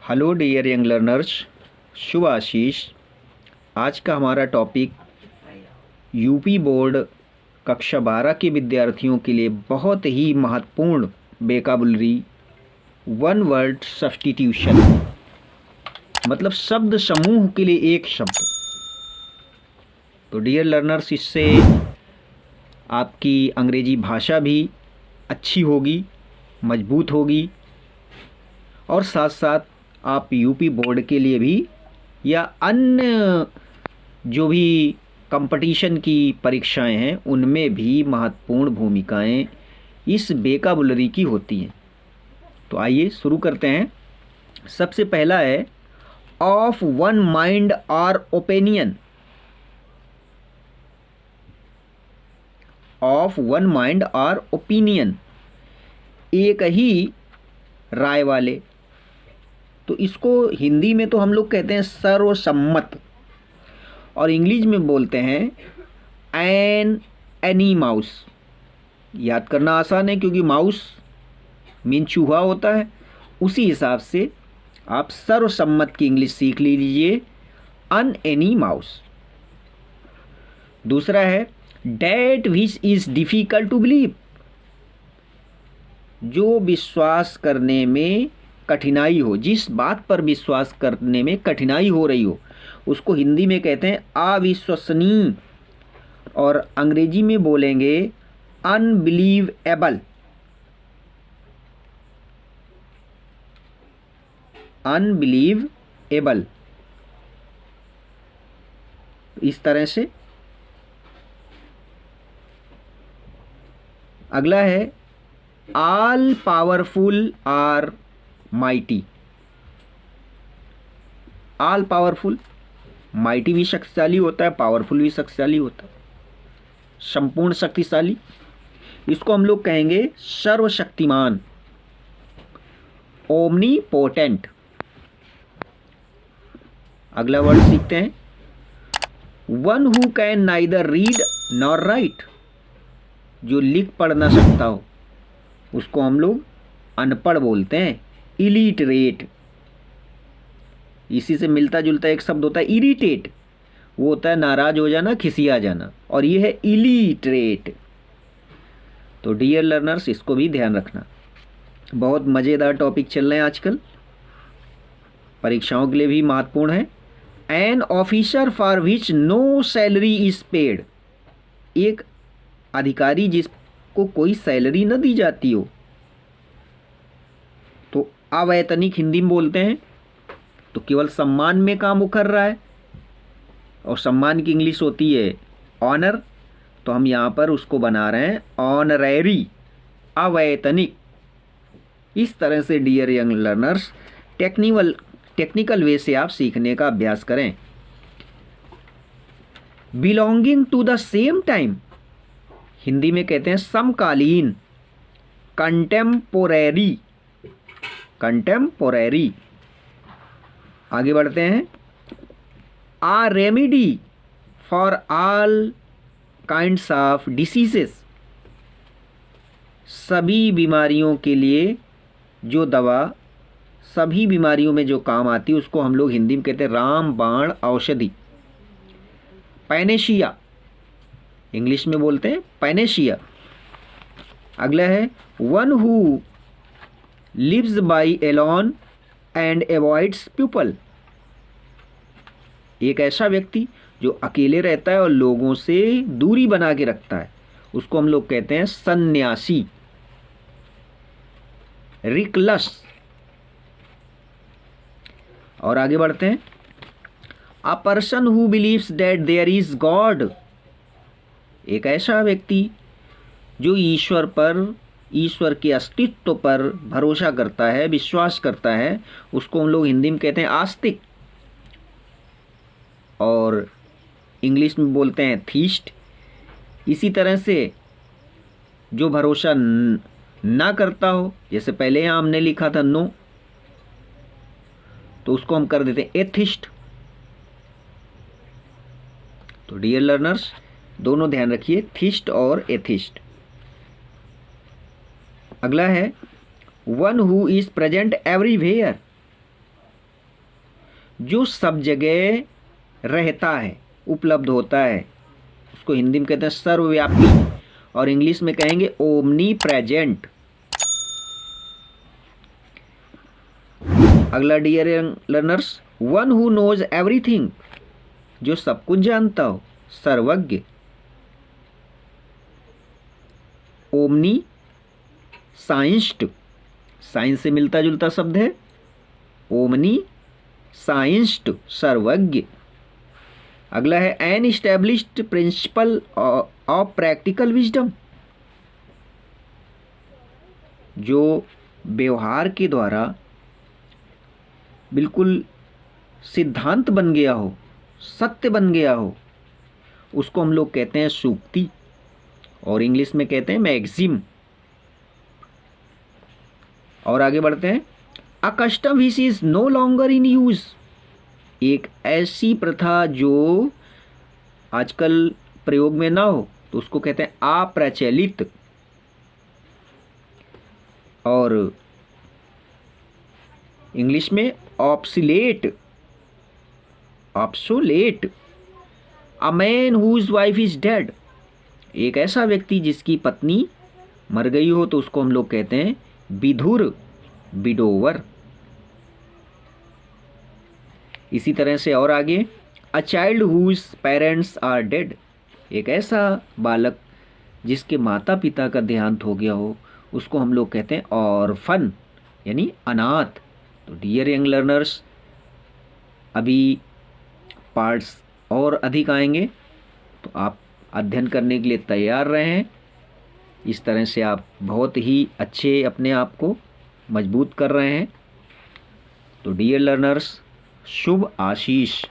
Hello dear young learners, शुभ आशीष। आज का हमारा टॉपिक यूपी बोर्ड कक्षा 12 के विद्यार्थियों के लिए बहुत ही महत्वपूर्ण वेकाबुलरी वन वर्ड सब्स्टिट्यूशन, मतलब शब्द समूह के लिए एक शब्द। तो डियर लर्नर्स, इससे आपकी अंग्रेजी भाषा भी अच्छी होगी, मजबूत होगी और साथ साथ आप यूपी बोर्ड के लिए भी या अन्य जो भी कंपटीशन की परीक्षाएं हैं उनमें भी महत्वपूर्ण भूमिकाएं इस वेकाबुलरी की होती हैं। तो आइए शुरू करते हैं। सबसे पहला है ऑफ वन माइंड और ओपिनियन। ऑफ वन माइंड और ओपिनियन, एक ही राय वाले। तो इसको हिंदी में तो हम लोग कहते हैं सर्वसम्मत, और इंग्लिश में बोलते हैं एनी माउस। याद करना आसान है क्योंकि माउस मीन चूहा होता है। उसी हिसाब से आप सर्वसम्मत की इंग्लिश सीख लीजिए, एनी माउस। दूसरा है that which is difficult to believe. जो विश्वास करने में कठिनाई हो, जिस बात पर विश्वास करने में कठिनाई हो रही हो, उसको हिंदी में कहते हैं अविश्वसनीय, और अंग्रेजी में बोलेंगे अनबिलीवेबल। अनबिलीवेबल। इस तरह से। अगला है all powerful or mighty. All powerful, mighty भी शक्तिशाली होता है, पावरफुल भी शक्तिशाली होता है, संपूर्ण शक्तिशाली। इसको हम लोग कहेंगे सर्वशक्तिमान, ओमनी पोटेंट। अगला वर्ड सीखते हैं one who can neither read nor right. जो लिख पढ़ ना सकता हो उसको हम लोग अनपढ़ बोलते हैं, इलिटरेट। इसी से मिलता जुलता एक शब्द होता है इरिटेट, वो होता है नाराज हो जाना, खिसिया जाना, और ये है इलिटरेट। तो डियर लर्नर्स, इसको भी ध्यान रखना। बहुत मज़ेदार टॉपिक चल रहे हैं आजकल, परीक्षाओं के लिए भी महत्वपूर्ण है। An officer for which no salary is paid. एक अधिकारी जिसको कोई सैलरी न दी जाती हो, तो अवैतनिक हिंदी में बोलते हैं। तो केवल सम्मान में काम कर रहा है, और सम्मान की इंग्लिश होती है ऑनर। तो हम यहाँ पर उसको बना रहे हैं ऑनररी, अवैतनिक। इस तरह से dear young learners technical way से आप सीखने का अभ्यास करें। Belonging to the same time, Hindi में कहते हैं समकालीन, कंटेम्पोरेरी। कंटेम्पोरेरी। आगे बढ़ते हैं a remedy for all kinds of diseases. सभी बीमारियों के लिए जो दवा सभी बीमारियों में जो काम आती है उसको हम लोग हिंदी में कहते हैं रामबाण औषधि। पैनेशिया, इंग्लिश में बोलते हैं पैनेशिया। अगला है one who lives by alone and avoids people. एक ऐसा व्यक्ति जो अकेले रहता है और लोगों से दूरी बना के रखता है, उसको हम लोग कहते हैं सन्यासी, रिकलस। और आगे बढ़ते हैं a person who believes that there is God. एक ऐसा व्यक्ति जो ईश्वर के अस्तित्व पर भरोसा करता है, विश्वास करता है, उसको हम लोग हिंदी में कहते हैं आस्तिक, और इंग्लिश में बोलते हैं थीस्ट। इसी तरह से जो भरोसा ना करता हो, जैसे पहले यहाँ हमने लिखा था नो, तो उसको हम कर देते हैं एथिस्ट। तो डियर लर्नर्स, दोनों ध्यान रखिए, थीस्ट और एथिस्ट। अगला है one who is present everywhere. जो सब जगह रहता है, उपलब्ध होता है, उसको हिंदी में कहते हैं सर्वव्यापी, और इंग्लिश में कहेंगे ओमनी प्रेजेंट। अगला dear learners, one who knows everything, जो सब कुछ जानता हो, सर्वज्ञ। ओमनी साइंस्ड, साइंस से मिलता जुलता शब्द है, ओमनी साइंस्ड, सर्वज्ञ। अगला है an established principle of practical wisdom, जो व्यवहार के द्वारा बिल्कुल सिद्धांत बन गया हो, सत्य बन गया हो, उसको हम लोग कहते हैं सूक्ति, और इंग्लिश में कहते हैं मैक्सिम। और आगे बढ़ते हैं, a custom which is no longer in use, एक ऐसी प्रथा जो आजकल प्रयोग में ना हो तो उसको कहते हैं अप्रचलित। और इंग्लिश में obsolete, obsolete. A man whose wife is dead, एक ऐसा व्यक्ति जिसकी पत्नी मर गई हो तो उसको हम लोग कहते हैं विधुर, विडोवर। इसी तरह से और आगे, a child whose parents are dead, एक ऐसा बालक जिसके माता पिता का देहांत हो गया हो उसको हम लोग कहते हैं ऑर्फन, यानी अनाथ। तो डियर यंग लर्नर्स, अभी पार्ट्स और अधिक आएंगे तो आप अध्ययन करने के लिए तैयार रहें। इस तरह से आप बहुत ही अच्छे अपने आप को मजबूत कर रहे हैं। तो डियर लर्नर्स, शुभ आशीष।